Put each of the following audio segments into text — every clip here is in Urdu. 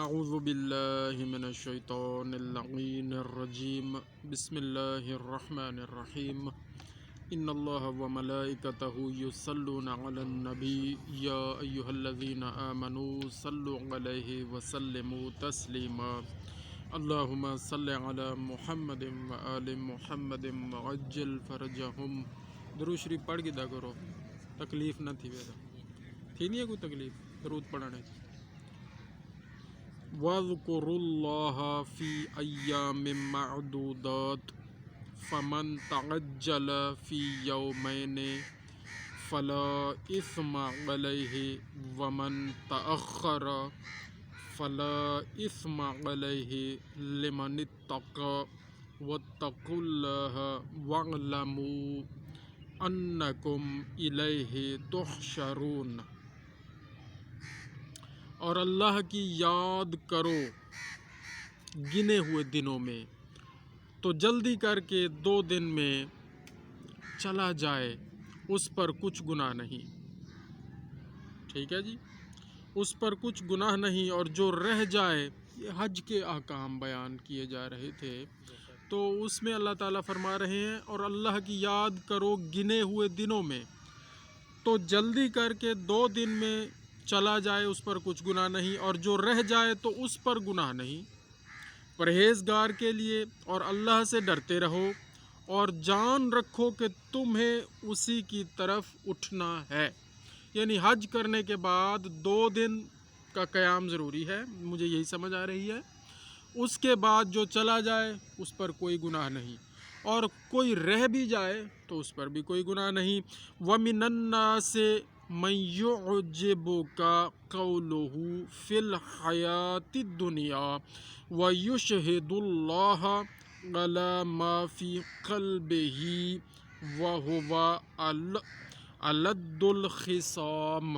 اعوذ باللہ من الشیطان اللعین الرجیم بسم اللہ الرحمن الرحیم ان اللہ وملائکتہ یصلون علی النبی یا ایہا الذین آمنوا صلوا علیہ وسلموا تسلیما اللہم صل علی محمد وآل محمد وعجل فرجہم۔ درود شریف پڑھ کے دا کرو، تکلیف نہ تھی ویسا تھی نہیں ہے کوئی تکلیف درود پڑھنے کی۔ وَاذْكُرُوا اللَّهَ فِي أَيَّامٍ مَّعْدُودَاتٍ فَمَن تَعَجَّلَ فِي يَوْمَيْنِ فَلَا إِثْمَ عَلَيْهِ وَمَن تَأَخَّرَ فَلَا إِثْمَ عَلَيْهِ لِمَنِ اتَّقَى وَاتَّقُوا اللَّهَ وَاعْلَمُوا أَنَّكُمْ إِلَيْهِ تُحْشَرُونَ۔ اور اللہ کی یاد کرو گنے ہوئے دنوں میں، تو جلدی کر کے 2 دن میں چلا جائے، اس پر کچھ گناہ نہیں۔ ٹھیک ہے جی، اس پر کچھ گناہ نہیں۔ اور جو رہ جائے، یہ حج کے احکام بیان کیے جا رہے تھے، تو اس میں اللہ تعالیٰ فرما رہے ہیں اور اللہ کی یاد کرو گنے ہوئے دنوں میں، تو جلدی کر کے 2 دن میں چلا جائے، اس پر کچھ گناہ نہیں، اور جو رہ جائے تو اس پر گناہ نہیں۔ پرہیزگار کے لیے اور اللہ سے ڈرتے رہو، اور جان رکھو کہ تمہیں اسی کی طرف اٹھنا ہے۔ یعنی حج کرنے کے بعد 2 دن کا قیام ضروری ہے، مجھے یہی سمجھ آ رہی ہے۔ اس کے بعد جو چلا جائے اس پر کوئی گناہ نہیں، اور کوئی رہ بھی جائے تو اس پر بھی کوئی گناہ نہیں۔ وَمِنَ النَّاسِ مَن يُعْجِبُكَ قَوْلُهُ فِي الْحَيَاةِ الدُّنْيَا وَيُشْهِدُ اللَّهَ عَلَى مَا فِي قَلْبِهِ وَهُوَ أَلَدُّ الْخِصَامِ۔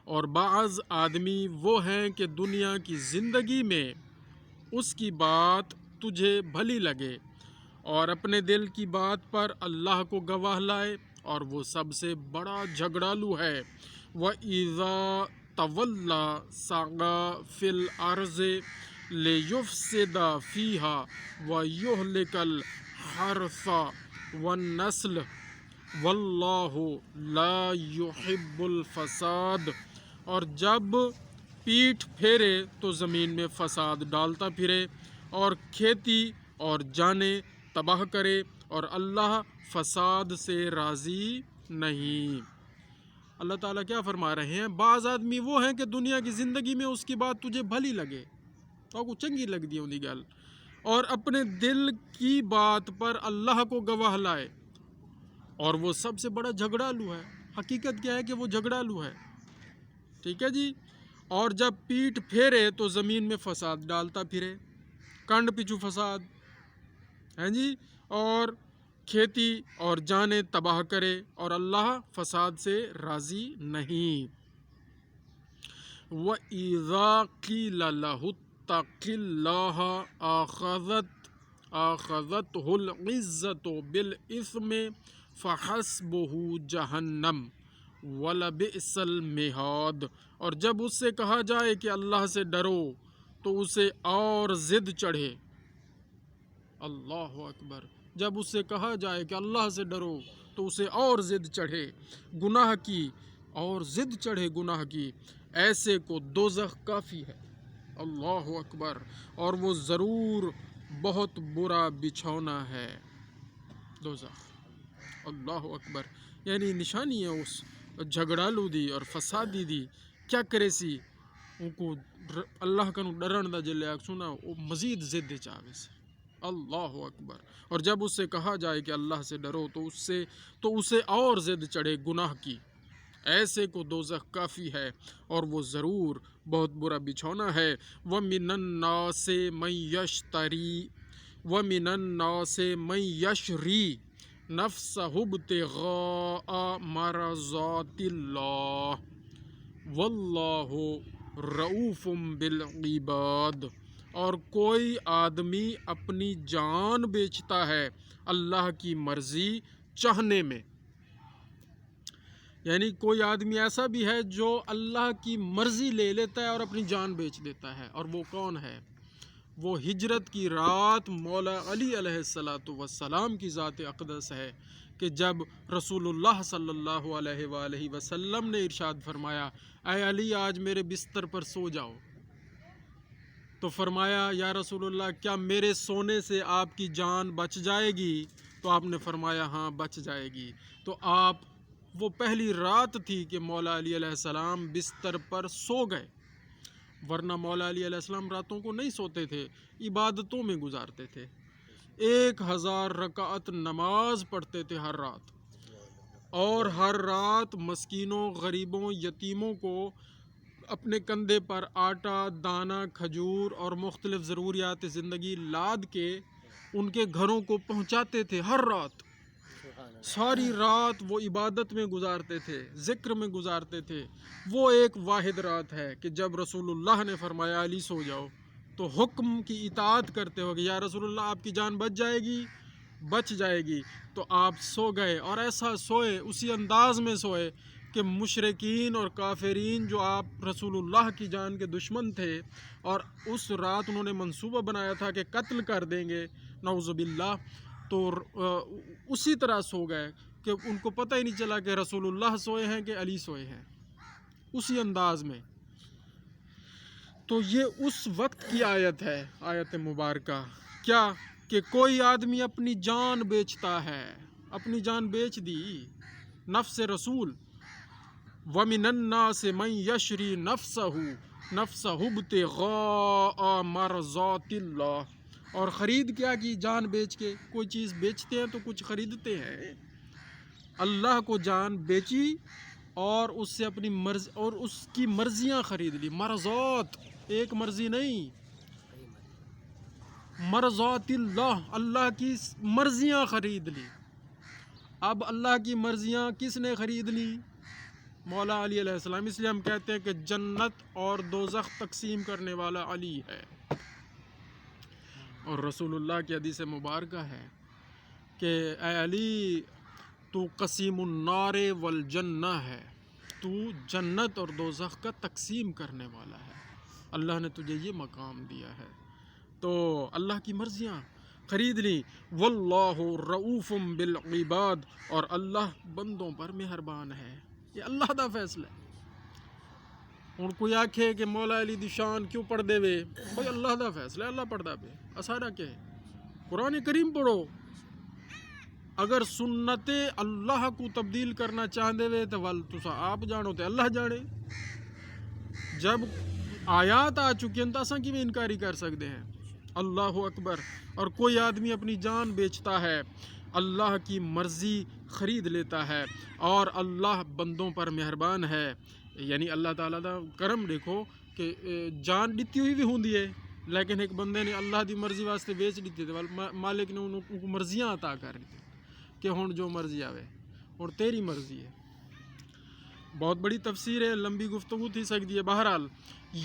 اور بعض آدمی وہ ہیں کہ دنیا کی زندگی میں اس کی بات تجھے بھلی لگے، اور اپنے دل کی بات پر اللہ کو گواہ لائے، اور وہ سب سے بڑا جھگڑالو ہے۔ وَإِذَا تَوَلَّى سَعَىٰ فِي الْأَرْضِ لِيُفْسِدَ فِيهَا وَيُهْلِكَ الْحَرْثَ وَالنَّسْلَ وَاللَّهُ لَا يُحِبُّ الْفَسَادَ۔ اور جب پیٹھ پھیرے تو زمین میں فساد ڈالتا پھرے، اور کھیتی اور جانیں تباہ کرے، اور اللہ فساد سے راضی نہیں۔ اللہ تعالیٰ کیا فرما رہے ہیں؟ بعض آدمی وہ ہیں کہ دنیا کی زندگی میں اس کی بات تجھے بھلی لگے، تو کو چنگی لگ دی ہوندی گل، اور اپنے دل کی بات پر اللہ کو گواہ لائے، اور وہ سب سے بڑا جھگڑالو ہے۔ حقیقت کیا ہے کہ وہ جھگڑالو ہے۔ ٹھیک ہے جی، اور جب پیٹھ پھیرے تو زمین میں فساد ڈالتا پھرے، کنڈ پچھو فساد ہیں جی، اور کھیتی اور جانیں تباہ کرے، اور اللہ فساد سے راضی نہیں۔ وَإِذَا قِيلَ لَهُ اتَّقِ اللَّهَ آخَذَتْهُ الْعِزَّةُ بِالْإِثْمِ فَحَسْبُهُ جَهَنَّمُ وَلَبِئْسَ الْمِہَادُ۔ اور جب اس سے کہا جائے کہ اللہ سے ڈرو، تو اسے اور ضد چڑھے۔ اللہ اکبر۔ جب اس سے کہا جائے کہ اللہ سے ڈرو تو اسے اور ضد چڑھے گناہ کی، اور ضد چڑھے گناہ کی، ایسے کو دوزخ کافی ہے۔ اللہ اکبر۔ اور وہ ضرور بہت برا بچھونا ہے دوزخ۔ اللہ اکبر۔ یعنی نشانی ہے اس جھگڑالو دی اور فسادی دی، کیا کرے سی ان کو اللہ کا ڈرن دا جلے سنا، وہ مزید ضد چاہے سے۔ اللہ اکبر۔ اور جب اس سے کہا جائے کہ اللہ سے ڈرو تو اسے اور ضد چڑھے گناہ کی، ایسے کو دوزخ کافی ہے، اور وہ ضرور بہت برا بچھونا ہے۔ وَمِنَ النَّاسِ مَن يَشْرِي نَفْسَهُ ابْتِغَاءَ مَرْضَاتِ اللَّهِ وَاللَّهُ رَءُوفٌ بِالْعِبَادِ۔ اور کوئی آدمی اپنی جان بیچتا ہے اللہ کی مرضی چاہنے میں۔ یعنی کوئی آدمی ایسا بھی ہے جو اللہ کی مرضی لے لیتا ہے اور اپنی جان بیچ دیتا ہے، اور وہ کون ہے؟ وہ ہجرت کی رات مولا علی علیہ السلام کی ذات اقدس ہے، کہ جب رسول اللہ صلی اللہ علیہ وآلہ وسلم نے ارشاد فرمایا اے علی آج میرے بستر پر سو جاؤ، تو فرمایا یا رسول اللہ کیا میرے سونے سے آپ کی جان بچ جائے گی؟ تو آپ نے فرمایا ہاں بچ جائے گی۔ تو آپ وہ پہلی رات تھی کہ مولا علی علیہ السلام بستر پر سو گئے، ورنہ مولا علی علیہ السلام راتوں کو نہیں سوتے تھے، عبادتوں میں گزارتے تھے، 1000 رکعت نماز پڑھتے تھے ہر رات، اور ہر رات مسکینوں، غریبوں، یتیموں کو اپنے کندھے پر آٹا، دانہ، کھجور اور مختلف ضروریات زندگی لاد کے ان کے گھروں کو پہنچاتے تھے ہر رات۔ ساری رات وہ عبادت میں گزارتے تھے، ذکر میں گزارتے تھے۔ وہ ایک واحد رات ہے کہ جب رسول اللہ نے فرمایا علی سو جاؤ، تو حکم کی اطاعت کرتے ہو کہ یا رسول اللہ آپ کی جان بچ جائے گی، بچ جائے گی، تو آپ سو گئے، اور ایسا سوئے، اسی انداز میں سوئے کہ مشرکین اور کافرین جو آپ رسول اللہ کی جان کے دشمن تھے، اور اس رات انہوں نے منصوبہ بنایا تھا کہ قتل کر دیں گے نعوذ باللہ، تو اسی طرح سو گئے کہ ان کو پتہ ہی نہیں چلا کہ رسول اللہ سوئے ہیں کہ علی سوئے ہیں، اسی انداز میں۔ تو یہ اس وقت کی آیت ہے، آیت مبارکہ، کیا کہ کوئی آدمی اپنی جان بیچتا ہے، اپنی جان بیچ دی، نفس رسول، وَمِنَ النَّاسِ مَن يَشْرِي نَفْسَهُ ابْتِغَاءَ مَرْضَاتِ اللَّهِ، اور خرید کیا کی؟ جان بیچ کے۔ کوئی چیز بیچتے ہیں تو کچھ خریدتے ہیں، اللہ کو جان بیچی اور اس سے اپنی مرضی اور اس کی مرضیاں خرید لی، مرضات، ایک مرضی نہیں، مرضات اللہ، اللہ کی مرضیاں خرید لی۔ اب اللہ کی مرضیاں کس نے خرید لی؟ مولا علی علیہ السلام۔ اس لیے ہم کہتے ہیں کہ جنت اور دوزخ تقسیم کرنے والا علی ہے، اور رسول اللہ کی حدیث مبارکہ ہے کہ اے علی تو قسیم النار والجنہ ہے، تو جنت اور دوزخ کا تقسیم کرنے والا ہے، اللہ نے تجھے یہ مقام دیا ہے۔ تو اللہ کی مرضیاں خرید لی۔ واللہ رؤوف بالعباد، اور اللہ بندوں پر مہربان ہے، یہ اللہ دا فیصلہ ہے۔ ہن کوئی آکھے کہ مولا علی دی شان کیوں پڑھ دے وے، بھائی اللہ دا فیصلہ ہے، اللہ پڑھدا پہ، اساڑا کہ قرآن کریم پڑھو۔ اگر سنت اللہ کو تبدیل کرنا چاہندے وے تو ول تسا آپ جانو تے اللہ جانے۔ جب آیات آ چکی ہیں تو اساں کیویں انکاری کر سکتے ہیں؟ اللہ اکبر۔ اور کوئی آدمی اپنی جان بیچتا ہے، اللہ کی مرضی خرید لیتا ہے، اور اللہ بندوں پر مہربان ہے، یعنی اللہ تعالیٰ دا کرم دیکھو کہ جان دیتی ہوئی بھی ہوندی ہے، لیکن ایک بندے نے اللہ دی مرضی واسطے بیچ دیتی تھے، مالک نے ان کو مرضیاں عطا کر دی کہ ہن جو مرضی آوے، ہن تیری مرضی ہے۔ بہت بڑی تفسیر ہے، لمبی گفتگو تھی سکتی ہے۔ بہرحال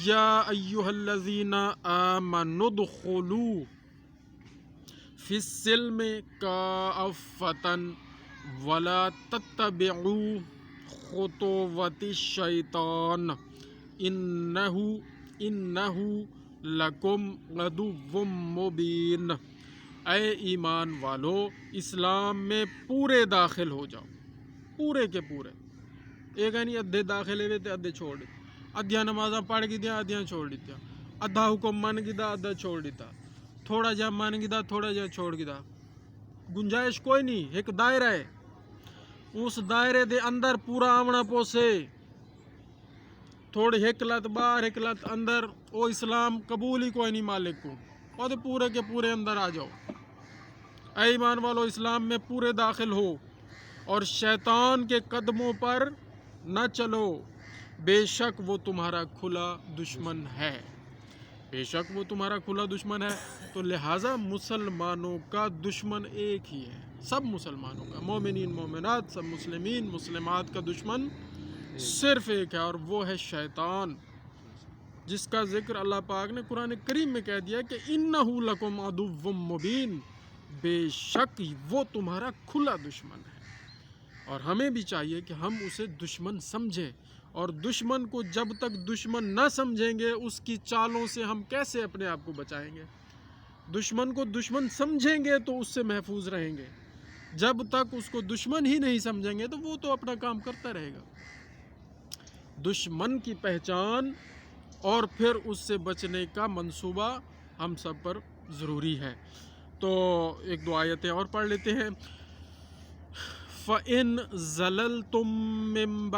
یا ایہا الذین آمنوا ادخلوا فی السلم کافۃ ولا تتبعوا خطوات الشیطان انہ لکم عدو مبین۔ اے ایمان والو، اسلام میں پورے داخل ہو جاؤ، پورے کے پورے، ایک ہے نہیں ادھے داخلے ہوئے تے ادھے چھوڑ دیتے، ادھیاں نمازاں پڑھ گئی دیا، ادھیاں چھوڑ دیتا، ادھا حکم من گیا، ادھا چھوڑ دیتا، تھوڑا جا من گیا، تھوڑا جا چھوڑ گیا، گنجائش کوئی نہیں، ایک دائرہ ہے، اس دائرے دے اندر پورا آمنا پوسے، تھوڑی ایک لت باہر ایک لت اندر، وہ اسلام قبول ہی کوئی نہیں مالک کو، وہ تو پورے کے پورے اندر آ جاؤ۔ اے ایمان والو، اسلام میں پورے داخل ہو، اور شیطان کے قدموں پر نہ چلو، بے شک وہ تمہارا کھلا دشمن ہے، بے شک وہ تمہارا کھلا دشمن ہے۔ تو لہٰذا مسلمانوں کا دشمن ایک ہی ہے، سب مسلمانوں کا، مومنین مومنات، سب مسلمین مسلمات کا دشمن صرف ایک ہے، اور وہ ہے شیطان، جس کا ذکر اللہ پاک نے قرآن کریم میں کہہ دیا کہ انہ لکم عدو مبین، بے شک وہ تمہارا کھلا دشمن ہے۔ اور ہمیں بھی چاہیے کہ ہم اسے دشمن سمجھیں، اور دشمن کو جب تک دشمن نہ سمجھیں گے اس کی چالوں سے ہم کیسے اپنے آپ کو بچائیں گے؟ دشمن کو دشمن سمجھیں گے تو اس سے محفوظ رہیں گے، جب تک اس کو دشمن ہی نہیں سمجھیں گے تو وہ تو اپنا کام کرتا رہے گا۔ دشمن کی پہچان اور پھر اس سے بچنے کا منصوبہ ہم سب پر ضروری ہے۔ تو ایک دو آیتیں اور پڑھ لیتے ہیں۔ فَإِن زَلَلْتُم مِّن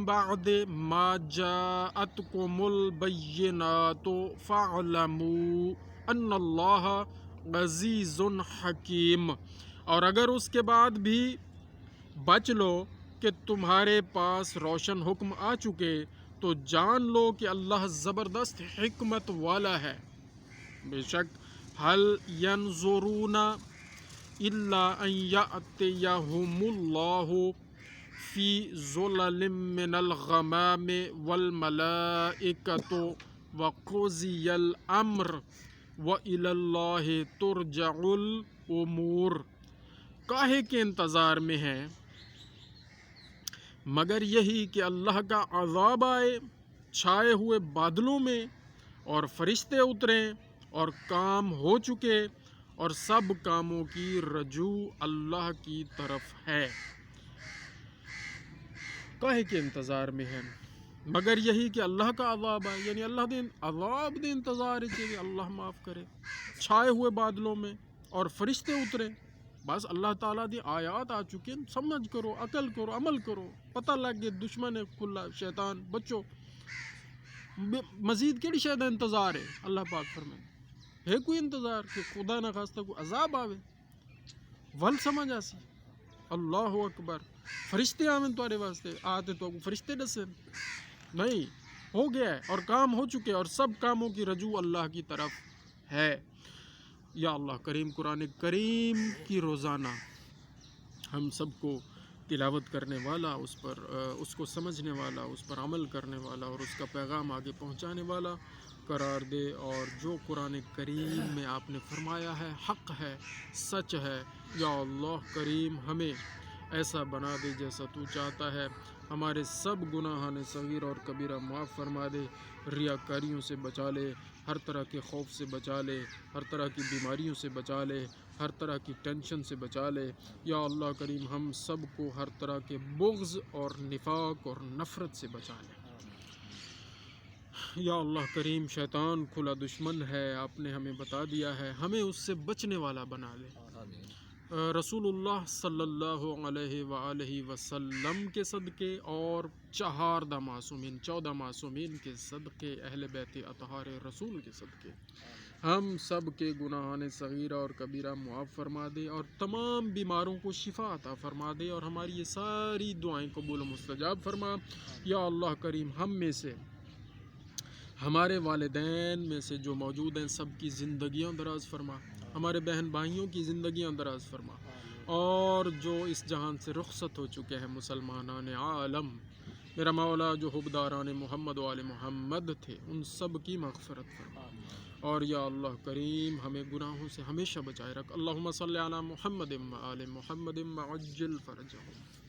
بَعْدِ مَا جَاءَتْكُمُ الْبَيِّنَاتُ فَاعْلَمُوا أَنَّ اللَّهَ عَزِيزٌ حَكِيمٌ، اور اگر اس کے بعد بھی بچ لو کہ تمہارے پاس روشن حکم آ چکے تو جان لو کہ اللہ زبردست حکمت والا ہے۔ بے شک هَلْ يَنظُرُونَ إِلَّا أَن يَأْتِيَهُمُ اللَّهُ فِي ظُلَلٍ مِّنَ الْغَمَامِ وَالْمَلَائِكَةُ وَقُضِيَ الْأَمْرُ وَإِلَى اللَّهِ تُرْجَعُ الْأُمُورُ۔ کاہے کے انتظار میں ہیں مگر یہی کہ اللہ کا عذاب آئے چھائے ہوئے بادلوں میں، اور فرشتے اتریں اور کام ہو چکے، اور سب کاموں کی رجوع اللہ کی طرف ہے۔ کاہے کے انتظار میں ہیں مگر یہی کہ اللہ کا عذاب آئے، یعنی اللہ دے عذاب دے انتظار ہے کہ اللہ معاف کرے، چھائے ہوئے بادلوں میں اور فرشتے اترے، بس اللہ تعالیٰ دی آیات آ چکے، سمجھ کرو، عقل کرو، عمل کرو، پتہ لگ گئے دشمن ہے کھلا شیطان، بچو مزید کیڑی شاید انتظار ہے۔ اللہ پاک فرمائے ہے کوئی انتظار کہ خدا نہ خواستہ کوئی عذاب آوے، ول سمجھ آسی۔ اللہ اکبر، فرشتے آویں تمہارے واسطے، آتے تو فرشتے دسیں نہیں، ہو گیا ہے اور کام ہو چکے، اور سب کاموں کی رجوع اللہ کی طرف ہے۔ یا اللہ کریم، قرآن کریم کی روزانہ ہم سب کو تلاوت کرنے والا، اس پر اس کو سمجھنے والا، اس پر عمل کرنے والا اور اس کا پیغام آگے پہنچانے والا قرار دے، اور جو قرآن کریم میں آپ نے فرمایا ہے حق ہے، سچ ہے، یا اللہ کریم ہمیں ایسا بنا دے جیسا تو چاہتا ہے، ہمارے سب گناہان صغیر اور کبیرہ معاف فرما دے، ریاکاریوں سے بچا لے، ہر طرح کے خوف سے بچا لے، ہر طرح کی بیماریوں سے بچا لے، ہر طرح کی ٹینشن سے بچا لے، یا اللہ کریم ہم سب کو ہر طرح کے بغض اور نفاق اور نفرت سے بچا لے۔ یا اللہ کریم شیطان کھلا دشمن ہے، آپ نے ہمیں بتا دیا ہے، ہمیں اس سے بچنے والا بنا دے۔ رسول اللہ صلی اللہ علیہ وآلہ وسلم کے صدقے اور 14 معصومین کے صدقے، اہل بیت اطہار رسول کے صدقے، ہم سب کے گناہان صغیرہ اور کبیرہ معاف فرما دے، اور تمام بیماروں کو شفا عطا فرما دے، اور ہماری یہ ساری دعائیں قبول و مستجاب فرما۔ یا اللہ کریم ہم میں سے، ہمارے والدین میں سے جو موجود ہیں سب کی زندگیاں دراز فرما، ہمارے بہن بھائیوں کی زندگیاں دراز فرما، اور جو اس جہان سے رخصت ہو چکے ہیں مسلمانان عالم، میرا مولا جو حبداران محمد و آل محمد تھے ان سب کی مغفرت فرما، اور یا اللہ کریم ہمیں گناہوں سے ہمیشہ بچائے رکھ۔ اللہم صلی علی محمد و آل محمد وعجل فرجہم۔